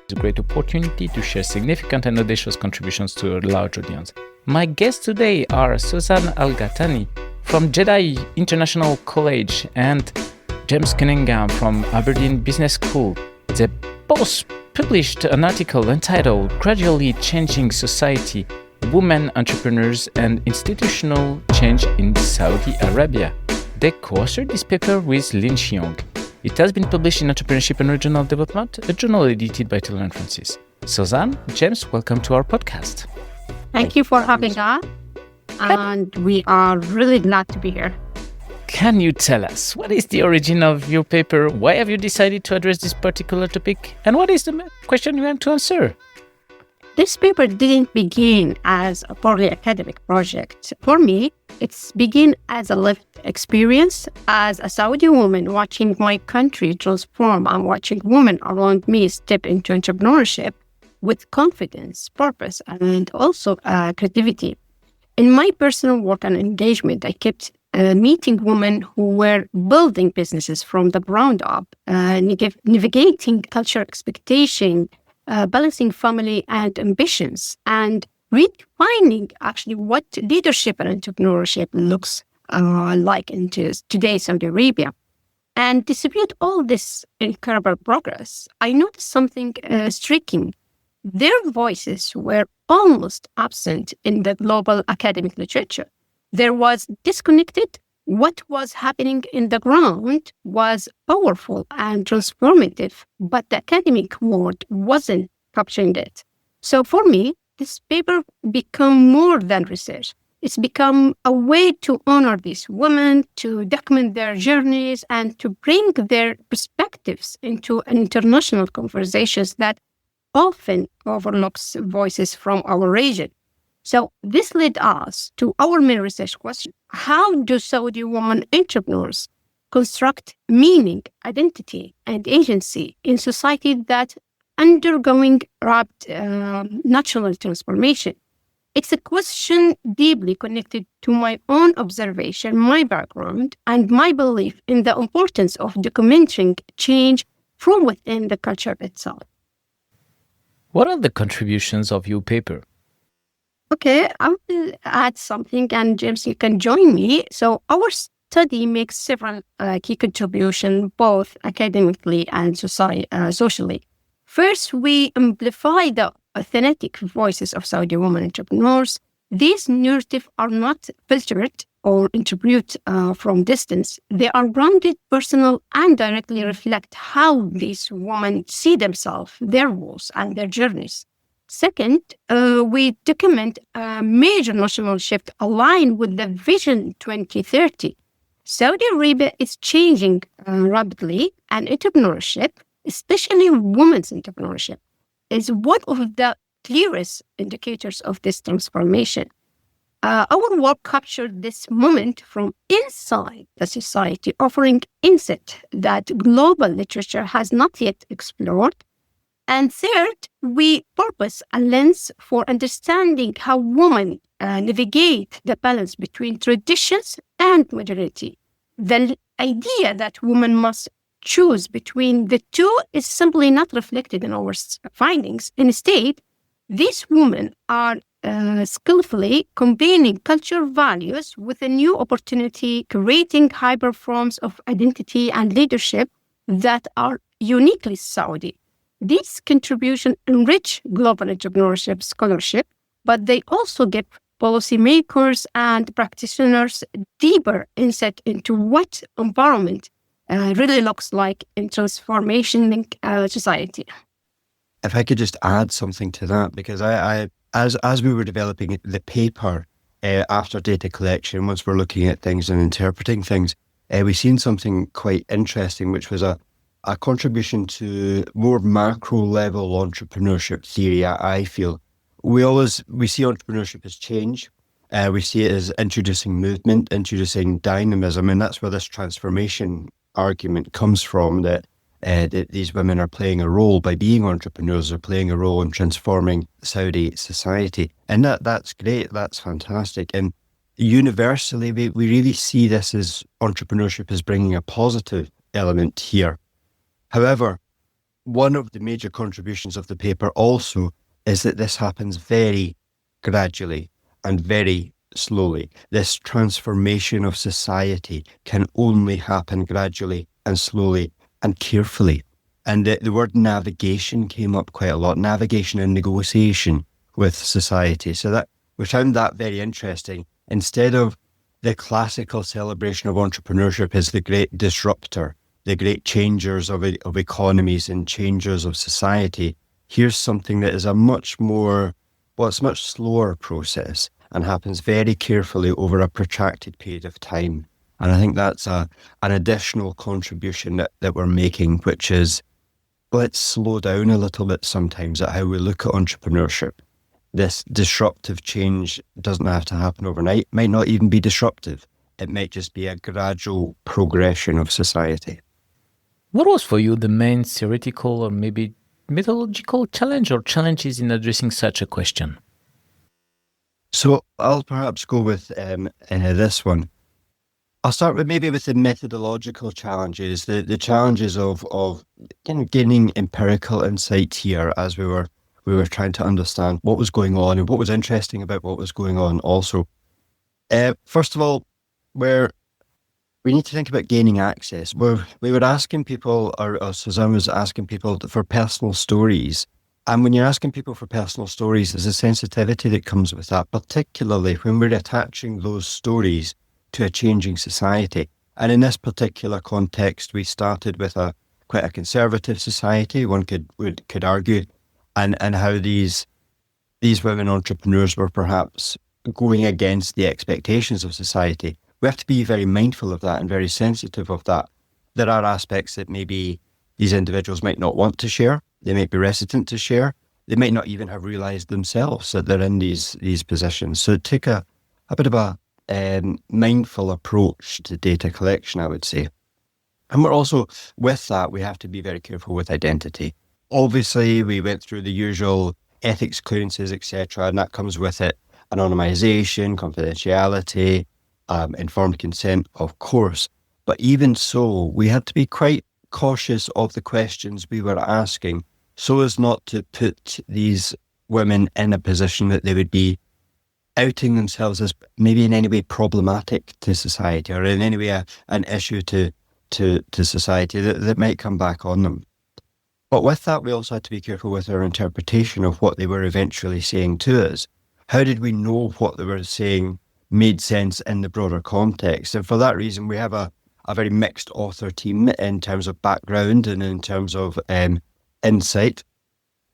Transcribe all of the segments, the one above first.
It's a great opportunity to share significant and audacious contributions to a large audience. My guests today are Sosan Algahtani from Jedi International College and James Cunningham from Aberdeen Business School. They both published an article entitled Gradually Changing Society, Women Entrepreneurs and Institutional Change in Saudi Arabia. They co-authored this paper with Lin Xiong. It has been published in Entrepreneurship and Regional Development, a journal edited by Taylor & Francis. Sosan, James, welcome to our podcast. Thank you for having us, and we are really glad to be here. Can you tell us what is the origin of your paper? Why have you decided to address this particular topic? And what is the question you want to answer? This paper didn't begin as a purely academic project. For me, it's began as a lived experience as a Saudi woman watching my country transform and watching women around me step into entrepreneurship with confidence, purpose, and also creativity. In my personal work and engagement, I kept meeting women who were building businesses from the ground up, navigating cultural expectation, balancing family and ambitions, and redefining actually what leadership and entrepreneurship looks like in today's Saudi Arabia. And despite all this incredible progress, I noticed something striking. Their voices were almost absent in the global academic literature. There was disconnected. What was happening in the ground was powerful and transformative, but the academic world wasn't capturing it. So for me, this paper became more than research. It's become a way to honor these women, to document their journeys, and to bring their perspectives into international conversations that often overlooks voices from our region. So this led us to our main research question. How do Saudi women entrepreneurs construct meaning, identity, and agency in society that undergoing rapid national transformation? It's a question deeply connected to my own observation, my background, and my belief in the importance of documenting change from within the culture itself. What are the contributions of your paper? Okay, I will add something, and James, you can join me. So our study makes several key contributions, both academically and socially. First, we amplify the authentic voices of Saudi women entrepreneurs. These narratives are not filtered or interpreted from distance. They are grounded, personal, and directly reflect how these women see themselves, their roles, and their journeys. Second, we document a major national shift aligned with the Vision 2030. Saudi Arabia is changing rapidly, and entrepreneurship, especially women's entrepreneurship, is one of the clearest indicators of this transformation. Our work captured this moment from inside the society, offering insight that global literature has not yet explored. And third, we purpose a lens for understanding how women navigate the balance between traditions and modernity. The idea that women must choose between the two is simply not reflected in our findings. Instead, these women are skillfully combining cultural values with a new opportunity, creating hybrid forms of identity and leadership that are uniquely Saudi. These contributions enrich global entrepreneurship scholarship, but they also give policymakers and practitioners deeper insight into what empowerment really looks like in transforming society. If I could just add something to that, because as we were developing the paper after data collection, once we're looking at things and interpreting things, we've seen something quite interesting, which was a contribution to more macro level entrepreneurship theory. I feel we see entrepreneurship as change. We see it as introducing movement, introducing dynamism, and that's where this transformation argument comes from, that these women are playing a role by being entrepreneurs, are playing a role in transforming Saudi society. And that's great, that's fantastic. And universally, we really see this as entrepreneurship as bringing a positive element here. However, one of the major contributions of the paper also is that this happens very gradually and very slowly. This transformation of society can only happen gradually and slowly and carefully. And the word navigation came up quite a lot, navigation and negotiation with society. So that we found that very interesting. Instead of the classical celebration of entrepreneurship as the great disruptor, the great changers of economies and changers of society, here's something that is a much slower process and happens very carefully over a protracted period of time. And I think that's an additional contribution that we're making, which is, let's slow down a little bit sometimes at how we look at entrepreneurship. This disruptive change doesn't have to happen overnight, might not even be disruptive. It might just be a gradual progression of society. What was for you the main theoretical or maybe methodological challenge or challenges in addressing such a question? So I'll perhaps go with this one. I'll start with the methodological challenges, the challenges of gaining empirical insight here as we were trying to understand what was going on and what was interesting about what was going on also. First of all, we need to think about gaining access. We were asking people, or Sosan was asking people for personal stories. And when you're asking people for personal stories, there's a sensitivity that comes with that, particularly when we're attaching those stories to a changing society. And in this particular context, we started with quite a conservative society, one could argue, and how these women entrepreneurs were perhaps going against the expectations of society. We have to be very mindful of that and very sensitive of that. There are aspects that maybe these individuals might not want to share. They might be reticent to share. They might not even have realised themselves that they're in these positions. So take a bit of a mindful approach to data collection, I would say. And we're also, with that, we have to be very careful with identity. Obviously, we went through the usual ethics clearances, etc., and that comes with it anonymization, confidentiality, informed consent, of course. But even so, we had to be quite cautious of the questions we were asking so as not to put these women in a position that they would be outing themselves as maybe in any way problematic to society or in any way an issue to society that might come back on them. But with that, we also had to be careful with our interpretation of what they were eventually saying to us. How did we know what they were saying made sense in the broader context? And for that reason, we have a very mixed author team in terms of background and in terms of insight.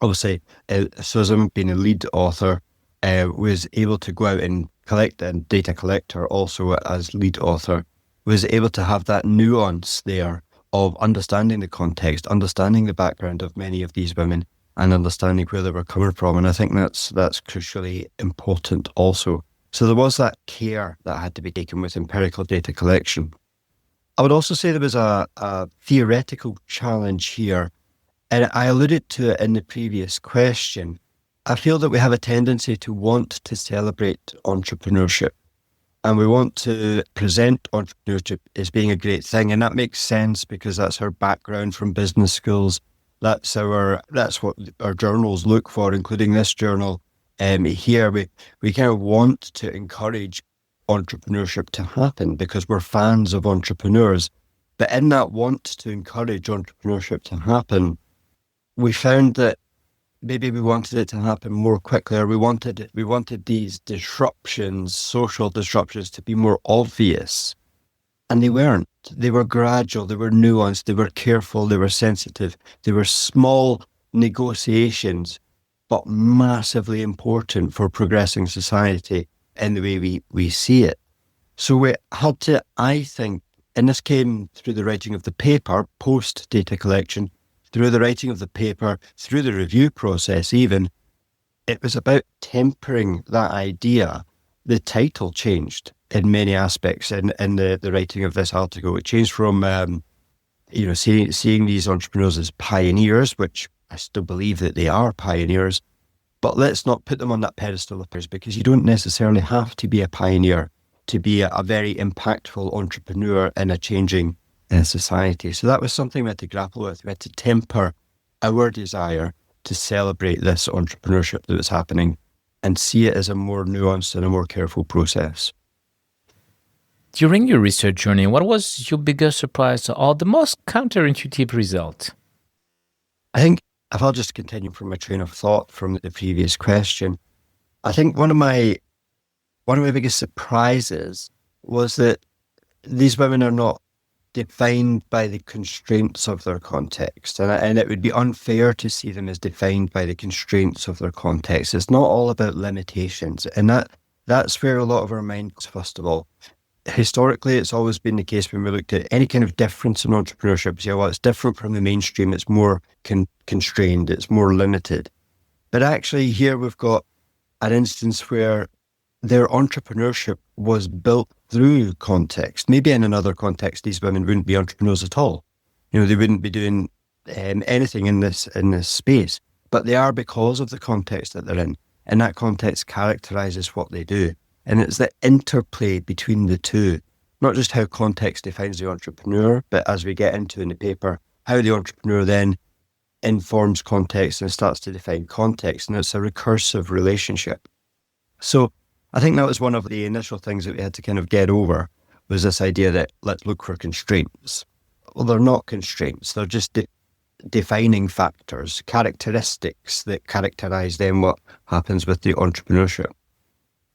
Obviously, Sosan, being a lead author, was able to go out and collect, and data collector also as lead author, was able to have that nuance there of understanding the context, understanding the background of many of these women and understanding where they were coming from. And I think that's crucially important also. So there was that care that had to be taken with empirical data collection. I would also say there was a theoretical challenge here, and I alluded to it in the previous question. I feel that we have a tendency to want to celebrate entrepreneurship, and we want to present entrepreneurship as being a great thing, and that makes sense because that's our background from business schools. That's what our journals look for, including this journal. Here we kind of want to encourage entrepreneurship to happen because we're fans of entrepreneurs. But in that want to encourage entrepreneurship to happen, we found that maybe we wanted it to happen more quickly, or we wanted these disruptions, social disruptions, to be more obvious. And they weren't. They were gradual, they were nuanced, they were careful, they were sensitive. They were small negotiations, but massively important for progressing society in the way we see it. So we had to, I think, and this came through the writing of the paper, post data collection, through the writing of the paper, through the review process even, it was about tempering that idea. The title changed in many aspects in the writing of this article. It changed from seeing these entrepreneurs as pioneers, which I still believe that they are pioneers, but let's not put them on that pedestal of pioneers, because you don't necessarily have to be a pioneer to be a very impactful entrepreneur in a changing society. So that was something we had to grapple with. We had to temper our desire to celebrate this entrepreneurship that was happening and see it as a more nuanced and a more careful process. During your research journey, what was your biggest surprise or the most counterintuitive result? I think if I'll just continue from my train of thought from the previous question, I think one of my biggest surprises was that these women are not defined by the constraints of their context. And it would be unfair to see them as defined by the constraints of their context. It's not all about limitations. And that's where a lot of our minds, first of all. Historically, it's always been the case when we looked at any kind of difference in entrepreneurship. Yeah, well, it's different from the mainstream. It's more constrained. It's more limited. But actually here we've got an instance where their entrepreneurship was built through context. Maybe in another context, these women wouldn't be entrepreneurs at all. They wouldn't be doing anything in this space. But they are because of the context that they're in. And that context characterizes what they do. And it's the interplay between the two, not just how context defines the entrepreneur, but as we get into in the paper, how the entrepreneur then informs context and starts to define context. And it's a recursive relationship. So I think that was one of the initial things that we had to kind of get over, was this idea that let's look for constraints. Well, they're not constraints. They're just defining factors, characteristics that characterize then what happens with the entrepreneurship.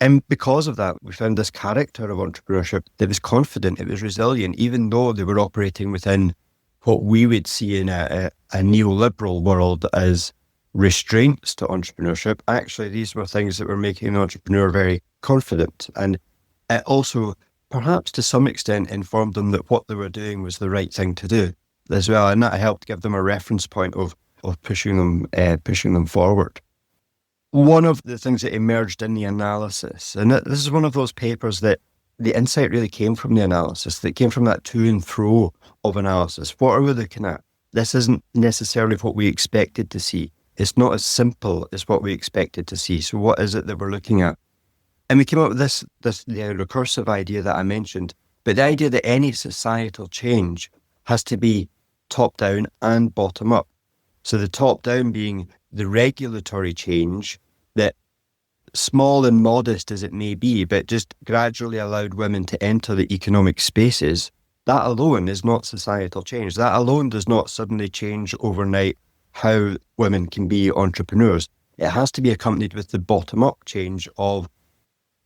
And because of that, we found this character of entrepreneurship that was confident, it was resilient, even though they were operating within what we would see in a neoliberal world as restraints to entrepreneurship. Actually, these were things that were making the entrepreneur very confident. And it also, perhaps to some extent, informed them that what they were doing was the right thing to do as well. And that helped give them a reference point of pushing them forward. One of the things that emerged in the analysis, and this is one of those papers that the insight really came from the analysis, that came from that to and fro of analysis. What are we looking at? This isn't necessarily what we expected to see. It's not as simple as what we expected to see. So what is it that we're looking at? And we came up with the recursive idea that I mentioned, but the idea that any societal change has to be top down and bottom up. So the top down being the regulatory change that, small and modest as it may be, but just gradually allowed women to enter the economic spaces. That alone is not societal change. That alone does not suddenly change overnight how women can be entrepreneurs. It has to be accompanied with the bottom-up change of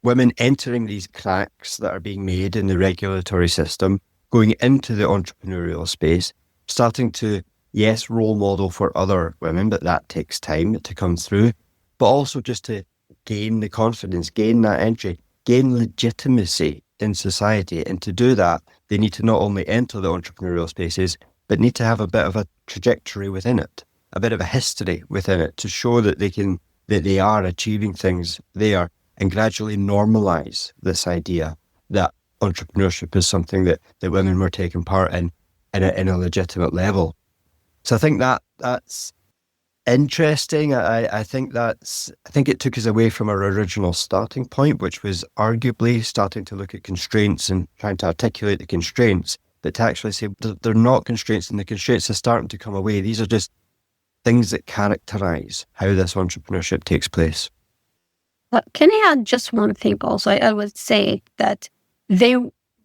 women entering these cracks that are being made in the regulatory system, going into the entrepreneurial space, starting to, yes, role model for other women, but that takes time to come through, but also just to gain the confidence, gain that entry, gain legitimacy in society. And to do that, they need to not only enter the entrepreneurial spaces, but need to have a bit of a trajectory within it, a bit of a history within it to show that they are achieving things there, and gradually normalize this idea that entrepreneurship is something that women were taking part in a legitimate level. So I think that's interesting. I think it took us away from our original starting point, which was arguably starting to look at constraints and trying to articulate the constraints, but to actually say they're not constraints, and the constraints are starting to come away. These are just things that characterize how this entrepreneurship takes place. Can I add just one thing also? I would say that they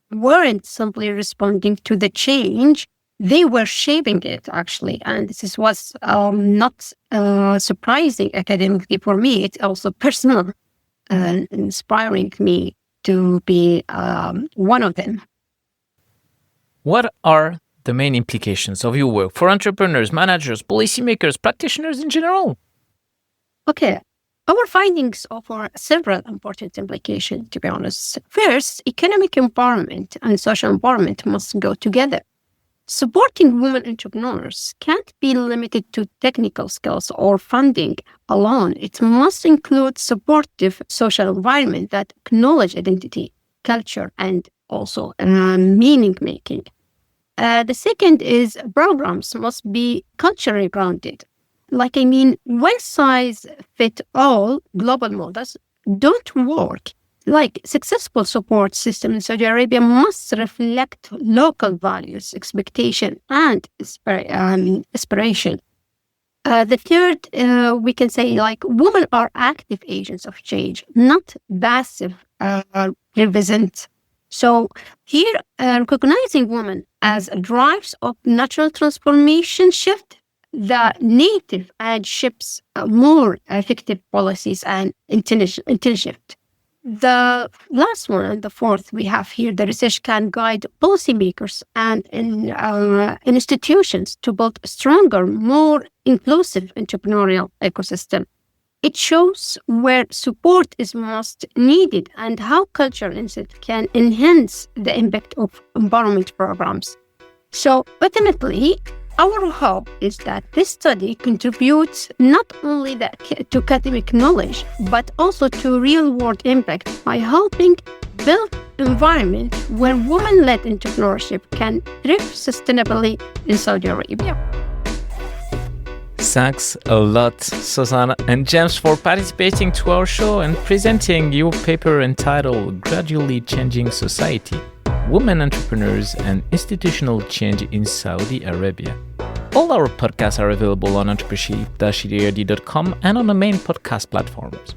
weren't simply responding to the change, they were shaping it, actually. And this was not surprising academically for me. It's also personal, inspiring me to be one of them. What are the main implications of your work for entrepreneurs, managers, policymakers, practitioners in general? Okay. Our findings offer several important implications, to be honest. First, economic empowerment and social empowerment must go together. Supporting women entrepreneurs can't be limited to technical skills or funding alone. It must include supportive social environment that acknowledge identity, culture, and also meaning making. The second is programs must be culturally grounded. One size fit all global models don't work. Successful support system in Saudi Arabia must reflect local values, expectation, and aspiration. The third, we can say, like, women are active agents of change, not passive represent. So here, recognizing women as drivers of natural transformation shift the native and shapes more effective policies and intelligent. The last one and the fourth we have here, the research can guide policymakers and institutions to build a stronger, more inclusive entrepreneurial ecosystem. It shows where support is most needed and how cultural insight can enhance the impact of empowerment programs. So ultimately, our hope is that this study contributes not only to academic knowledge, but also to real-world impact by helping build an environment where women-led entrepreneurship can thrive sustainably in Saudi Arabia. Thanks a lot, Sosan and James, for participating to our show and presenting your paper entitled Gradually Changing Society, Women Entrepreneurs and Institutional Change in Saudi Arabia. All our podcasts are available on entrepreneurship-ead.com and on the main podcast platforms.